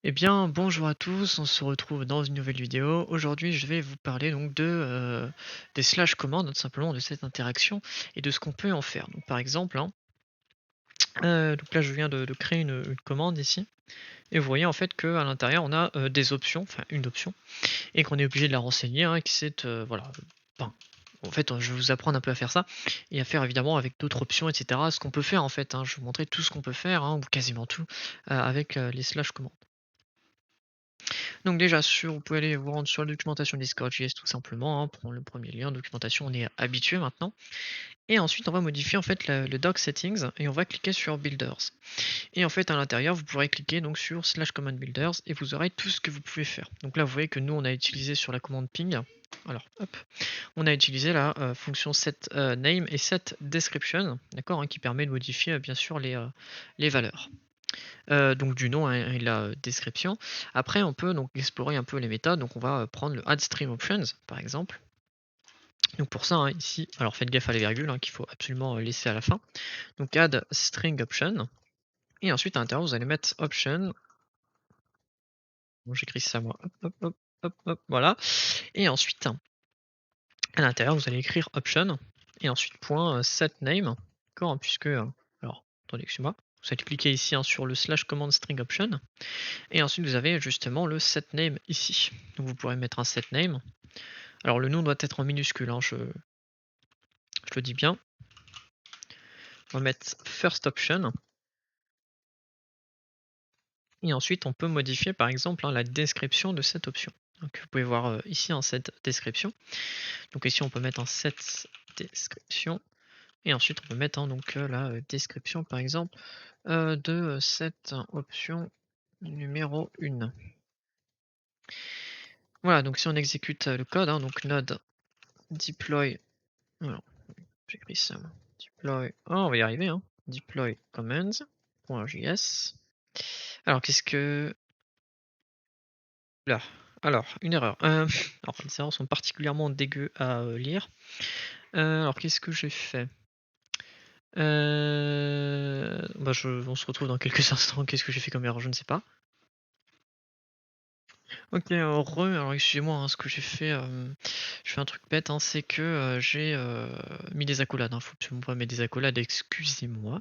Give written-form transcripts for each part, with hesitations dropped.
Eh bien, bonjour à tous, on se retrouve dans une nouvelle vidéo. Aujourd'hui, je vais vous parler donc des slash commandes, tout simplement de cette interaction et de ce qu'on peut en faire. Donc, par exemple, hein, donc là, je viens de créer une commande ici, et vous voyez en fait qu'à l'intérieur, on a des options, enfin une option, et qu'on est obligé de la renseigner, hein, qui c'est, voilà, enfin, en fait, je vais vous apprendre un peu à faire ça et à faire évidemment avec d'autres options, etc. Ce qu'on peut faire en fait, hein, je vais vous montrer tout ce qu'on peut faire, hein, ou quasiment tout, avec les slash commandes. Donc déjà vous pouvez aller vous rendre sur la documentation Discord.js tout simplement, hein, prendre le premier lien, documentation, on est habitué maintenant. Et ensuite on va modifier en fait le doc settings et on va cliquer sur builders. Et en fait à l'intérieur vous pourrez cliquer donc sur slash command builders et vous aurez tout ce que vous pouvez faire. Donc là vous voyez que nous on a utilisé sur la commande ping, alors hop, on a utilisé la fonction set name et set description, d'accord, hein, qui permet de modifier bien sûr les valeurs. Donc du nom et la description. Après, on peut donc explorer un peu les méthodes. Donc on va prendre le add stream options par exemple. Donc pour ça, hein, ici, alors faites gaffe à la virgule, hein, qu'il faut absolument laisser à la fin. Donc add string option. Et ensuite à l'intérieur, vous allez mettre option. Bon, j'écris ça moi. Hop, hop, hop, hop, hop, voilà. Et ensuite, à l'intérieur, vous allez écrire option. Et ensuite point set name. D'accord, hein, puisque. Alors, attendez, excusez-moi. Vous allez cliquer ici, hein, sur le slash command string option. Et ensuite, vous avez justement le set name ici. Donc vous pourrez mettre un set name. Alors le nom doit être en minuscule, hein, je le dis bien. On va mettre first option. Et ensuite, on peut modifier par exemple, hein, la description de cette option. Donc vous pouvez voir ici en cette description. Donc ici, on peut mettre un set description. Et ensuite, on peut mettre, hein, donc la description par exemple de cette option numéro 1. Voilà, donc si on exécute le code, hein, donc node deploy. Alors, j'écris ça. Deploy. Oh, on va y arriver, hein. Deploy commands.js. Alors, qu'est-ce que. Là. Alors, une erreur. Alors, les erreurs sont particulièrement dégueu à lire. Alors, qu'est-ce que j'ai fait bah, on se retrouve dans quelques instants. Qu'est-ce que j'ai fait comme erreur? Je ne sais pas. Ok, alors excusez-moi, hein, ce que j'ai fait, je fais un truc bête, hein, c'est que j'ai mis des accolades, hein, faut absolument pas mettre des accolades, excusez-moi.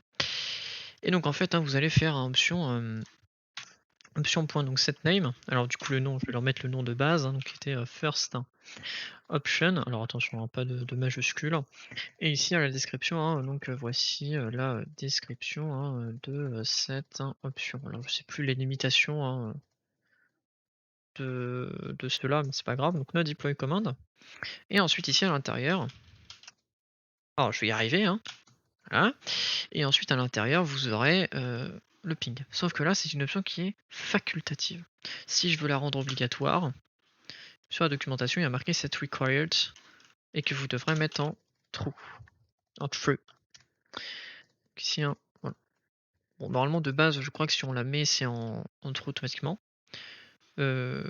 Et donc en fait, hein, vous allez faire un option point donc set name. Alors du coup le nom, je vais leur mettre le nom de base, hein, donc qui était first option. Alors attention, hein, pas de majuscule. Et ici à la description, hein, donc voici la description, hein, de cette option. Alors je sais plus les limitations, hein, de cela, mais c'est pas grave. Donc no deploy command. Et ensuite ici à l'intérieur, alors je vais y arriver, hein, voilà. Et ensuite à l'intérieur, vous aurez le ping. Sauf que là, c'est une option qui est facultative. Si je veux la rendre obligatoire, sur la documentation, il y a marqué set required et que vous devrez mettre en true. En true. Ici, hein, voilà. Bon, normalement, de base, je crois que si on la met, c'est en true automatiquement. Bah,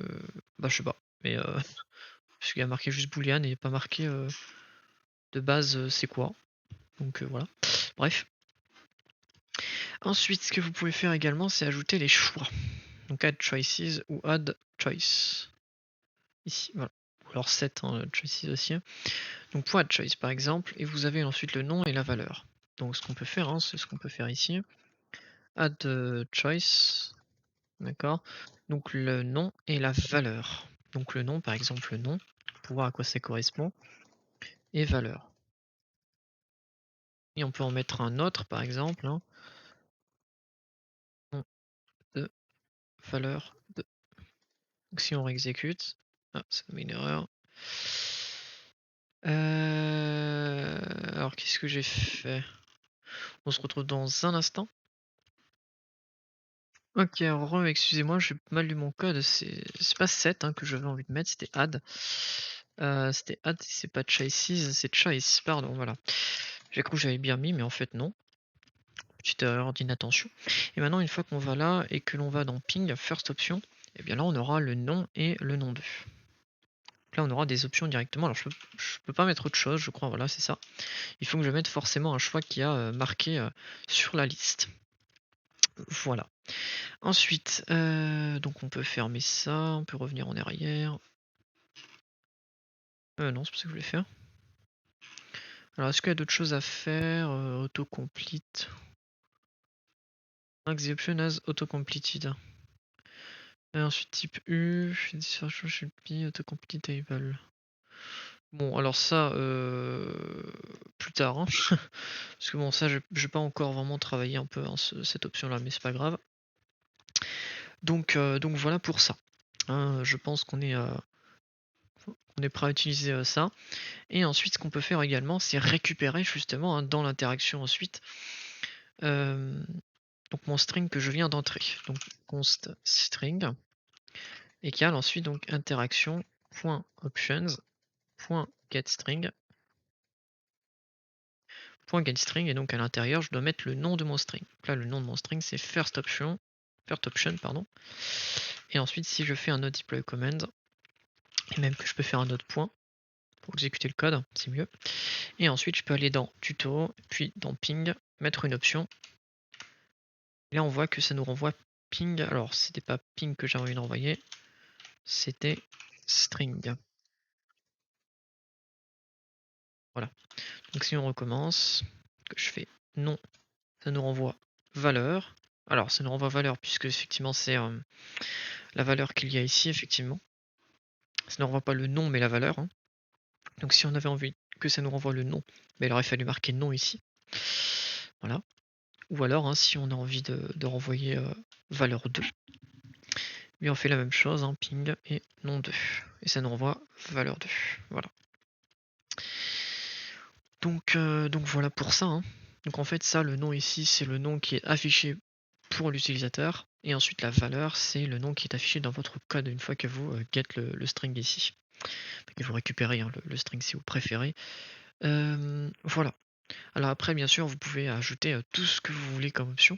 je sais pas. Mais parce qu'il y a marqué juste boolean et pas marqué de base c'est quoi. Donc voilà. Bref. Ensuite, ce que vous pouvez faire également, c'est ajouter les choix. Donc add choices ou add choice. Ici, voilà. Ou alors set choices aussi. Donc pour add choice par exemple, et vous avez ensuite le nom et la valeur. Donc ce qu'on peut faire, hein, c'est ce qu'on peut faire ici. Add choice. D'accord. Donc le nom et la valeur. Donc le nom, par exemple le nom, pour voir à quoi ça correspond, et valeur. Et on peut en mettre un autre, par exemple, hein. Nom de valeur de. Donc si on réexécute, ah, ça met une erreur. Alors qu'est-ce que j'ai fait? On se retrouve dans un instant. Ok, excusez-moi, j'ai mal lu mon code, c'est pas 7 hein, que j'avais envie de mettre, c'était add. C'était add, c'est pas choices, c'est choice, pardon, voilà. J'ai cru que j'avais bien mis, mais en fait non. Petite erreur d'inattention. Et maintenant, une fois qu'on va là et que l'on va dans ping, first option, et bien là on aura le nom et le nom de. Là on aura des options directement. Alors je peux pas mettre autre chose, je crois, voilà, c'est ça. Il faut que je mette forcément un choix qui a marqué sur la liste. Voilà. Ensuite, donc on peut fermer ça, on peut revenir en arrière. Non, c'est pas ça que je voulais faire. Alors est-ce qu'il y a d'autres choses à faire? Autocomplete. Mark the option as autocompleted. Ensuite type U, should be autocompletable. Bon alors ça, plus tard, hein. Parce que bon ça j'ai pas encore vraiment travaillé un peu hein, cette option là, mais c'est pas grave. Donc voilà pour ça. Hein, je pense qu'on est prêt à utiliser ça. Et ensuite ce qu'on peut faire également c'est récupérer justement hein, dans l'interaction ensuite donc mon string que je viens d'entrer. Donc const string égale ensuite donc interaction.options.getString .getString et donc à l'intérieur je dois mettre le nom de mon string. Donc là le nom de mon string c'est first option pardon. Et ensuite si je fais un autre deploy command, et même que je peux faire un autre point pour exécuter le code, c'est mieux. Et ensuite je peux aller dans tuto, puis dans ping, mettre une option. Et là on voit que ça nous renvoie ping. Alors c'était pas ping que j'ai envie d'envoyer, c'était string. Voilà. Donc si on recommence, que je fais non, ça nous renvoie valeur. Alors ça nous renvoie valeur puisque effectivement c'est la valeur qu'il y a ici effectivement. Ça ne renvoie pas le nom mais la valeur. Hein. Donc si on avait envie que ça nous renvoie le nom, mais il aurait fallu marquer nom ici. Voilà. Ou alors hein, si on a envie de renvoyer valeur 2, lui on fait la même chose, hein, ping et nom 2. Et ça nous renvoie valeur 2. Voilà. Donc voilà pour ça. Hein. Donc en fait ça, le nom ici, c'est le nom qui est affiché pour l'utilisateur. Et ensuite la valeur, c'est le nom qui est affiché dans votre code une fois que vous get le string ici. Que vous récupérez hein, le string si vous préférez. Voilà. Alors après, bien sûr, vous pouvez ajouter tout ce que vous voulez comme option.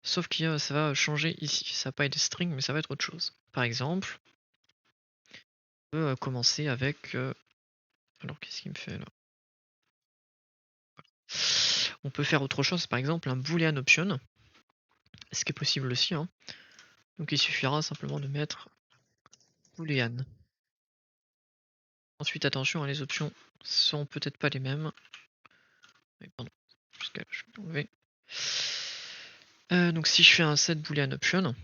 Sauf que ça va changer ici. Ça va pas être string, mais ça va être autre chose. Par exemple, on peut commencer avec... alors qu'est-ce qu'il me fait là? On peut faire autre chose, par exemple un boolean option. Ce qui est possible aussi. Hein. Donc il suffira simplement de mettre boolean. Ensuite, attention, hein, les options sont peut-être pas les mêmes. Mais pardon, jusqu'à là, je vais l'enlever. Donc si je fais un set boolean option,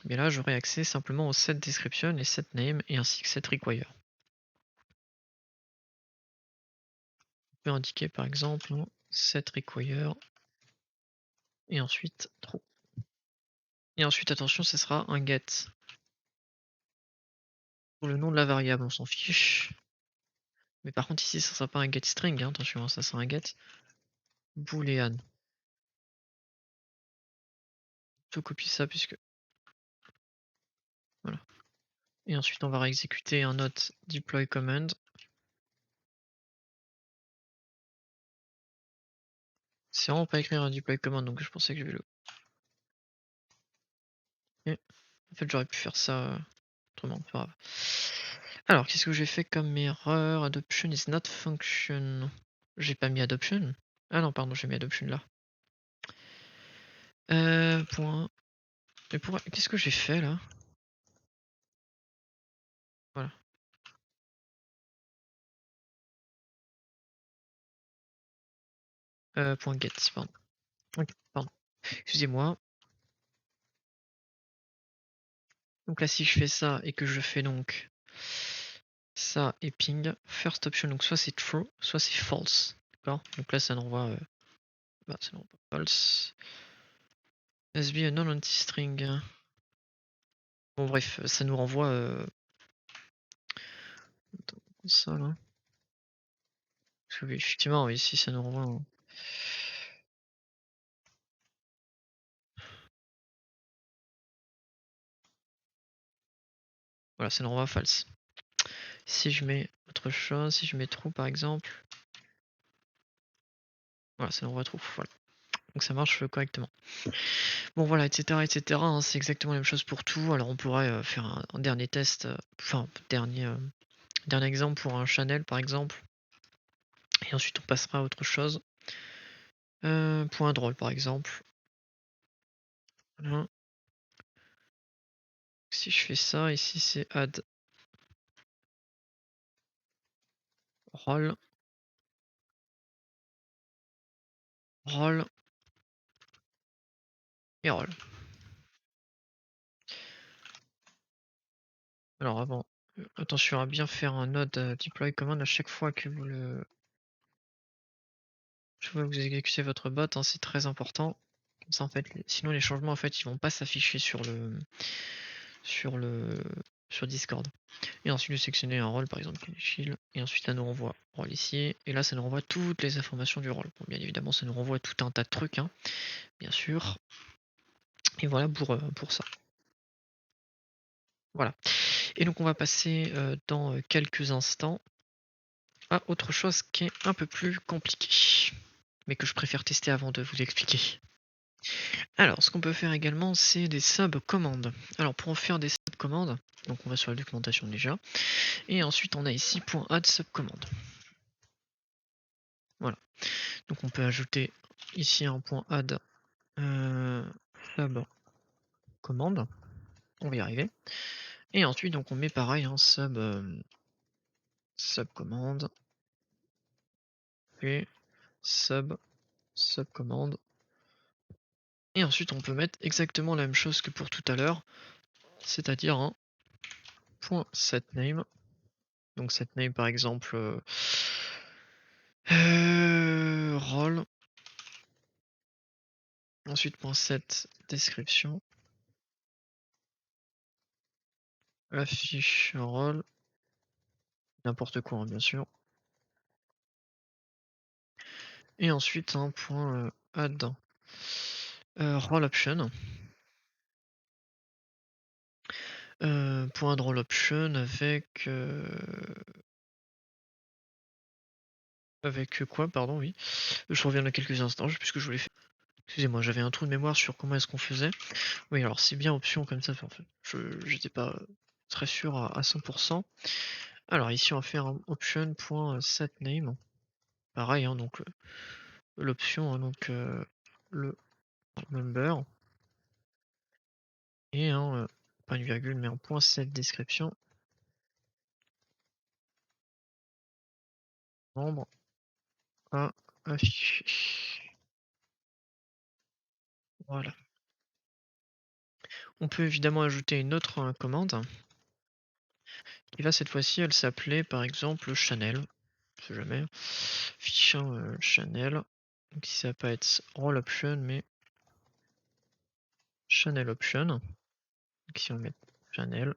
mais là j'aurai accès simplement au set description, les set name et ainsi que set require. On peut indiquer par exemple set require et ensuite true. Et ensuite attention, ce sera un get pour le nom de la variable, on s'en fiche. Mais par contre ici, ça sera pas un get string, hein, attention, hein, ça sera un get boolean. Je copie ça puisque voilà. Et ensuite on va réexécuter un autre deploy command. C'est vraiment pas écrire un deploy command donc je pensais que je vais le. Et en fait j'aurais pu faire ça autrement, c'est pas grave. Alors qu'est-ce que j'ai fait comme erreur? Adoption is not function. J'ai pas mis adoption. Ah non pardon, j'ai mis adoption là. Point. Mais pour. Qu'est-ce que j'ai fait là? Voilà. Point get, pardon. Okay, pardon. Excusez-moi. Donc là si je fais ça et que je fais donc ça et ping, first option, donc soit c'est true, soit c'est false. D'accord? Donc là ça n'envoie bah ça n'envoie pas false. Must be a non-anti-string. Bon bref, ça nous renvoie ça là. Parce que oui, effectivement, ici ça nous renvoie. Voilà, ça nous renvoie false. Si je mets autre chose, si je mets true par exemple, voilà, ça nous renvoie true. Voilà. Donc ça marche correctement. Bon voilà, etc. etc. Hein, c'est exactement la même chose pour tout. Alors on pourrait faire un dernier test, enfin dernier exemple pour un channel par exemple. Et ensuite on passera à autre chose. Point drôle par exemple. Voilà. Si je fais ça, ici c'est add role, role et role. Alors avant, attention à bien faire un node deploy command à chaque fois que vous exécutez votre bot, hein, c'est très important. Comme ça en fait, sinon les changements en fait ils vont pas s'afficher sur le sur Discord. Et ensuite de sélectionner un rôle, par exemple shield, et ensuite ça nous renvoie rôle ici, et là ça nous renvoie toutes les informations du rôle. Bon, bien évidemment ça nous renvoie tout un tas de trucs, hein, bien sûr. Et voilà pour ça. Voilà. Et donc on va passer dans quelques instants à autre chose qui est un peu plus compliqué, mais que je préfère tester avant de vous expliquer. Alors, ce qu'on peut faire également, c'est des sub-commandes. Alors, pour en faire des sub-commandes, donc on va sur la documentation déjà, et ensuite on a ici .add subcommande. Voilà. Donc on peut ajouter ici un .add subcommande. On va y arriver. Et ensuite, donc on met pareil un subcommande et subcommande. Et ensuite, on peut mettre exactement la même chose que pour tout à l'heure, c'est-à-dire un .setName. Donc setName par exemple role. Ensuite .set description. Affiche role. N'importe quoi, hein, bien sûr. Et ensuite un .add role option. Point de roll option avec quoi, pardon, oui. Je reviens dans quelques instants, je sais plus ce que je voulais faire. Excusez-moi, j'avais un trou de mémoire sur comment est-ce qu'on faisait. Oui, alors c'est bien option comme ça, en fait. J'étais pas très sûr à 100%. Alors ici, on va faire un option.setName. Pareil, hein, donc l'option, hein, donc le number. Et un, pas une virgule, mais un .set description. Membre à afficher. Voilà. On peut évidemment ajouter une autre commande qui va cette fois-ci, elle s'appelait par exemple Chanel. Je sais jamais. Fiche Chanel. Donc ici ça va pas être role option mais Chanel option. Donc ici on va mettre Chanel.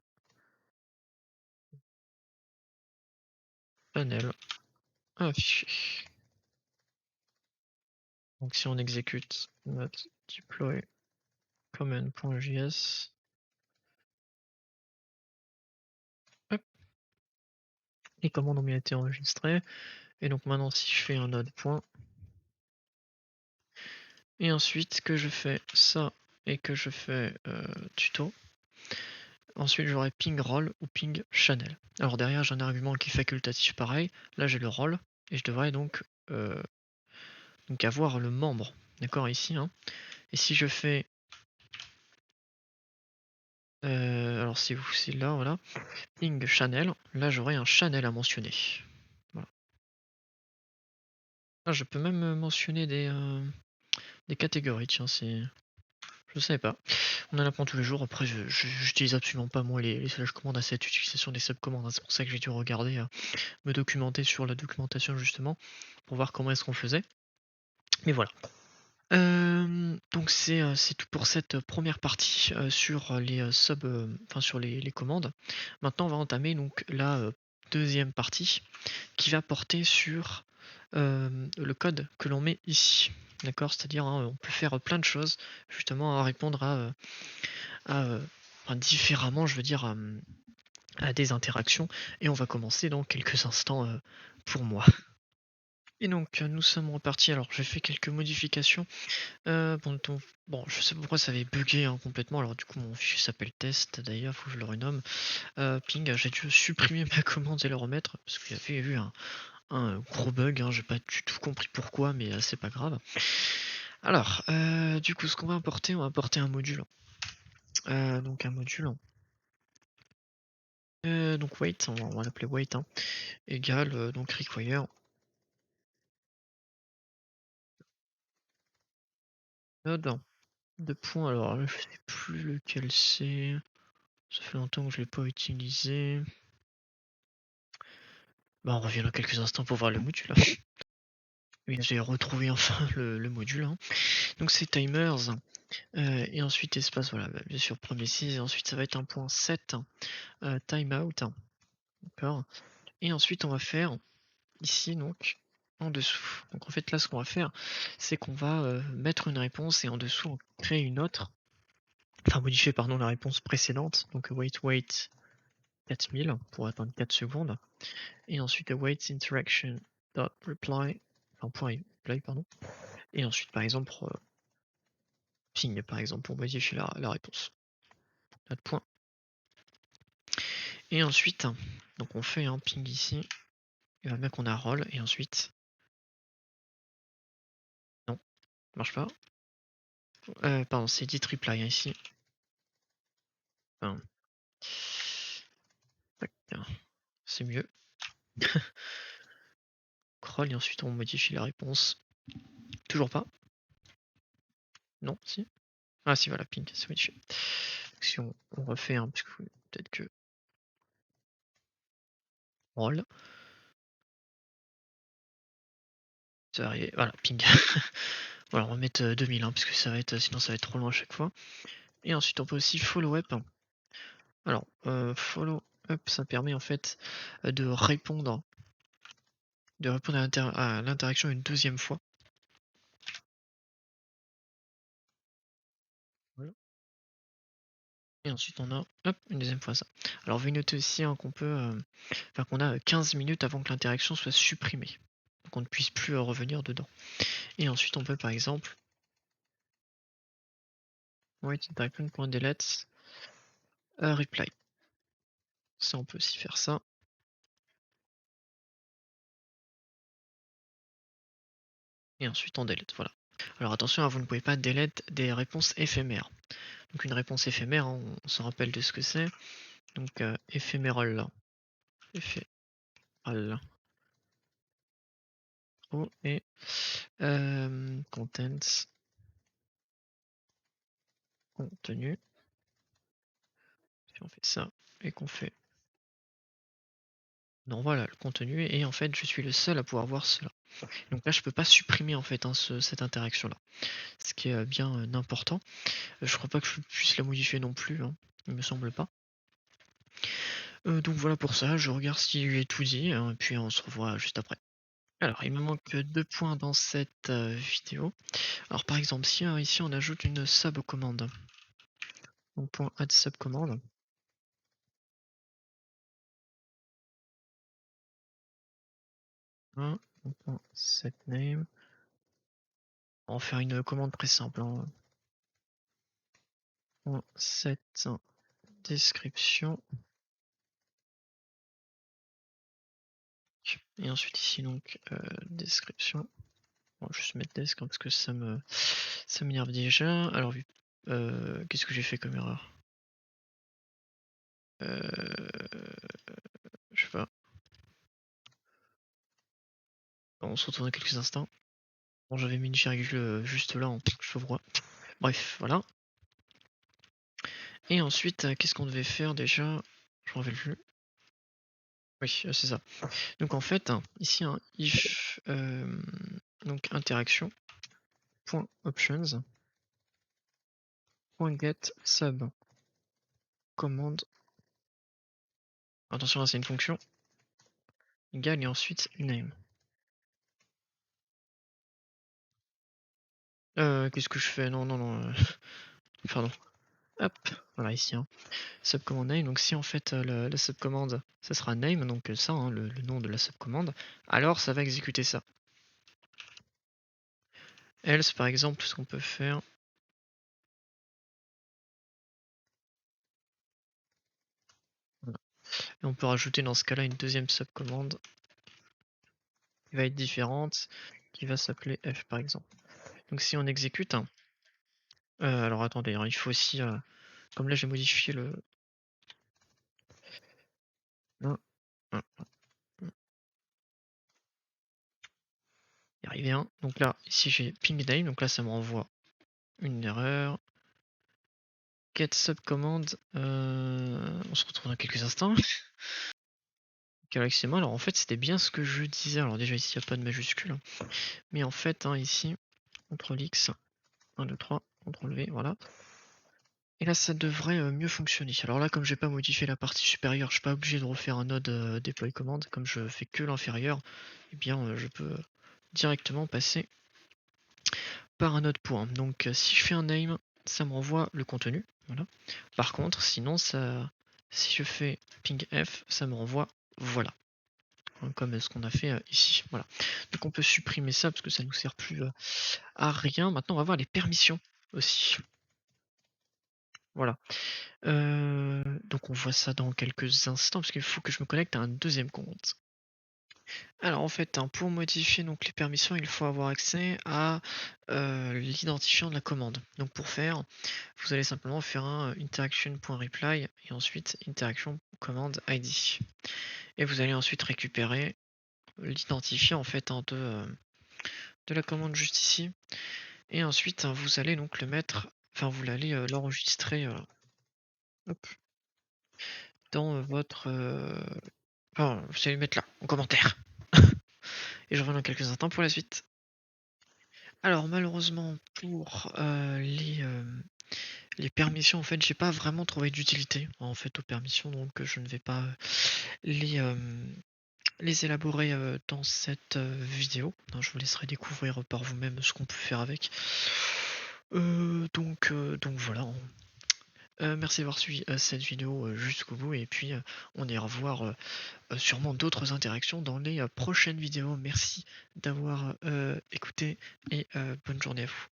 Chanel affiché. Donc si on exécute notre deploy command.js, les commandes ont bien été enregistrées. Et donc maintenant si je fais un node point, et ensuite que je fais ça et que je fais tuto, ensuite j'aurai ping role ou ping channel. Alors derrière j'ai un argument qui est facultatif pareil, là j'ai le role, et je devrais donc avoir le membre, d'accord, ici, hein. Et si je fais alors c'est là, voilà, ping channel, là j'aurai un channel à mentionner. Voilà. Ah, je peux même mentionner des catégories, tiens, je savais pas. On en apprend tous les jours. Après, j'utilise absolument pas moi les slash commandes à cette utilisation des subcommandes, hein. C'est pour ça que j'ai dû regarder, me documenter sur la documentation justement pour voir comment est-ce qu'on faisait. Mais voilà. Donc c'est tout pour cette première partie sur les sur les commandes. Maintenant, on va entamer donc la deuxième partie qui va porter sur le code que l'on met ici. D'accord, c'est-à-dire hein, on peut faire plein de choses justement à répondre enfin, différemment, je veux dire, à des interactions. Et on va commencer dans quelques instants pour moi. Et donc nous sommes repartis. Alors j'ai fait quelques modifications. Bon, je sais pas pourquoi ça avait bugué hein, complètement. Alors du coup mon fichier s'appelle test d'ailleurs, faut que je le renomme. Ping, j'ai dû supprimer ma commande et le remettre parce qu'il y avait eu un gros bug. Hein, j'ai pas du tout compris pourquoi, mais c'est pas grave. Alors, du coup, ce qu'on va importer, on va importer un module. Donc un module. Donc wait, on va l'appeler wait, hein, égale donc require node de points. Alors là, je sais plus lequel c'est. Ça fait longtemps que je l'ai pas utilisé. Bah, on revient dans quelques instants pour voir le module. Oui, j'ai retrouvé enfin le module, hein. Donc c'est timers et ensuite espace, voilà, bah, bien sûr premier 6 et ensuite ça va être un point 7 timeout, d'accord. Et ensuite on va faire ici donc en dessous. Donc en fait là ce qu'on va faire c'est qu'on va mettre une réponse et en dessous on crée une autre, enfin modifier pardon la réponse précédente. Donc wait 4000 pour attendre 4 secondes et ensuite wait interaction dot reply, enfin point reply pardon, et ensuite par exemple ping par exemple pour modifier la réponse. Notre point. Et ensuite, donc on fait un ping ici. Il va bien qu'on a roll et ensuite. Non, ça marche pas. Pardon, c'est dit reply hein, ici. Enfin, c'est mieux. Roll et ensuite on modifie la réponse. Toujours pas. Non, si. Ah si voilà, ping, c'est modifié. Donc, si on refait un, parce que peut-être que roll. Ça va arriver. Voilà, ping. Voilà, on va mettre 2000 hein, parce que ça va être, sinon ça va être trop loin à chaque fois. Et ensuite on peut aussi follow up. Alors, follow up, ça permet en fait de répondre à l'interaction une deuxième fois. Voilà. Et ensuite on a hop, une deuxième fois ça. Alors veuillez noter aussi hein, qu'on peut, enfin qu'on a 15 minutes avant que l'interaction soit supprimée. Donc on ne puisse plus revenir dedans. Et ensuite on peut par exemple wait interaction.delete reply. Ça on peut aussi faire ça. Et ensuite on delete, voilà. Alors attention, hein, vous ne pouvez pas delete des réponses éphémères. Donc une réponse éphémère, hein, on se rappelle de ce que c'est. Donc éphéméral. Éphéméral. Oh, et contents. Contenu. Si on fait ça et qu'on fait. Non, voilà le contenu et en fait je suis le seul à pouvoir voir cela. Donc là je peux pas supprimer en fait hein, cette interaction là. Ce qui est bien important. Je crois pas que je puisse la modifier non plus, hein. Il me semble pas. Donc voilà pour ça, je regarde si j'ai tout dit, hein, et puis on se revoit juste après. Alors il me manque 2 points dans cette vidéo. Alors par exemple si ici on ajoute une subcommande. Donc point add subcommande. Hein, donc, point set name. On va faire une commande très simple. Hein. Point set description. Et ensuite ici donc description. On va juste mettre desk hein, parce que ça m'énerve déjà. Alors qu'est-ce que j'ai fait comme erreur? Je sais pas. On se retrouve dans quelques instants. Bon, j'avais mis une virgule juste là, je vois. Bref, voilà. Et ensuite, qu'est-ce qu'on devait faire déjà? Je m'en rappelle plus. Oui, c'est ça. Donc en fait, hein, ici, un if donc interaction point options point get sub commande. Attention, là, c'est une fonction égale et ensuite name. Qu'est-ce que je fais? Non, non, non. Pardon. Hop, voilà ici. Hein. Subcommand name. Donc si en fait la subcommande, ça sera name, donc ça, hein, le nom de la subcommande, alors ça va exécuter ça. Else, par exemple, ce qu'on peut faire. Voilà. Et on peut rajouter dans ce cas-là une deuxième subcommande qui va être différente, qui va s'appeler f par exemple. Donc si on exécute, alors attendez, hein, il faut aussi, comme là j'ai modifié le... Hum, hum, hum, y arriver, hein. Donc là, ici j'ai ping name, donc là ça me renvoie une erreur. Get subcommand, on se retrouve dans quelques instants. Galaxy, alors en fait c'était bien ce que je disais. Alors déjà ici il n'y a pas de majuscule, mais en fait hein, ici, CTRL X, 1, 2, 3, CTRL V, voilà. Et là ça devrait mieux fonctionner. Alors là comme j'ai pas modifié la partie supérieure, je suis pas obligé de refaire un node deploy command. Comme je fais que l'inférieur, et bien je peux directement passer par un autre point. Donc si je fais un name, ça me renvoie le contenu. Voilà. Par contre, sinon, si je fais ping F, ça me renvoie voilà. Comme ce qu'on a fait ici. Voilà. Donc on peut supprimer ça parce que ça nous sert plus à rien. Maintenant, on va voir les permissions aussi. Voilà. Donc on voit ça dans quelques instants parce qu'il faut que je me connecte à un deuxième compte. Alors en fait, hein, pour modifier donc les permissions, il faut avoir accès à l'identifiant de la commande. Donc pour faire, vous allez simplement faire un interaction.reply et ensuite interaction command ID. Et vous allez ensuite récupérer l'identifiant en fait hein, de la commande juste ici. Et ensuite, hein, vous allez donc le mettre, enfin vous allez l'enregistrer dans votre... enfin, vous allez le mettre là, en commentaire. Et je reviens dans quelques instants pour la suite. Alors malheureusement pour les permissions, en fait, j'ai pas vraiment trouvé d'utilité en fait aux permissions, donc je ne vais pas les, les élaborer dans cette vidéo. Je vous laisserai découvrir par vous-même ce qu'on peut faire avec. Donc voilà. Merci d'avoir suivi cette vidéo jusqu'au bout et puis on ira voir sûrement d'autres interactions dans les prochaines vidéos. Merci d'avoir écouté et bonne journée à vous.